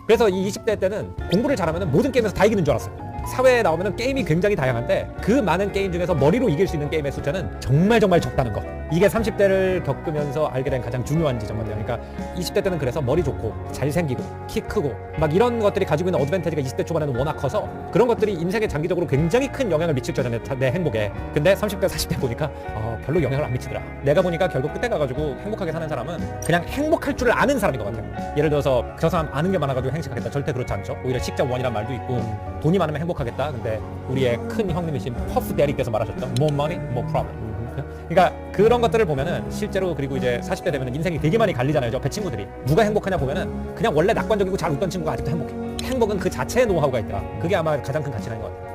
그래서 이 20대 때는 공부를 잘하면 모든 게임에서 다 이기는 줄 알았어요. 사회에 나오면 게임이 굉장히 다양한데 그 많은 게임 중에서 머리로 이길 수 있는 게임의 숫자는 정말 적다는 거. 이게 30대를 겪으면서 알게 된 가장 중요한 지점 같아요. 그러니까 20대 때는 그래서 머리 좋고 잘생기고 키 크고 막 이런 것들이 가지고 있는 어드밴티지가 20대 초반에는 워낙 커서 그런 것들이 인생에 장기적으로 굉장히 큰 영향을 미칠 거잖아요. 내 행복에. 근데 30대 40대 보니까 별로 영향을 안 미치더라. 내가 보니까 결국 끝에 가가지고 행복하게 사는 사람은 그냥 행복할 줄을 아는 사람인 것 같아요. 예를 들어서 저 사람 아는 게 많아가지고 행복하겠다. 절대 그렇지 않죠. 오히려 식자원이란 말도 있고 돈이 많으면 행복하겠다. 근데 우리의 큰 형님이신 퍼프 대리께서 말하셨죠. More money, more problem. 그러니까 그런 것들을 보면은 실제로 그리고 이제 40대 되면은 인생이 되게 많이 갈리잖아요. 저 배 친구들이 누가 행복하냐 보면은 그냥 원래 낙관적이고 잘 웃던 친구가 아직도 행복해. 행복은 그 자체의 노하우가 있더라. 그게 아마 가장 큰 가치라는 것 같아요.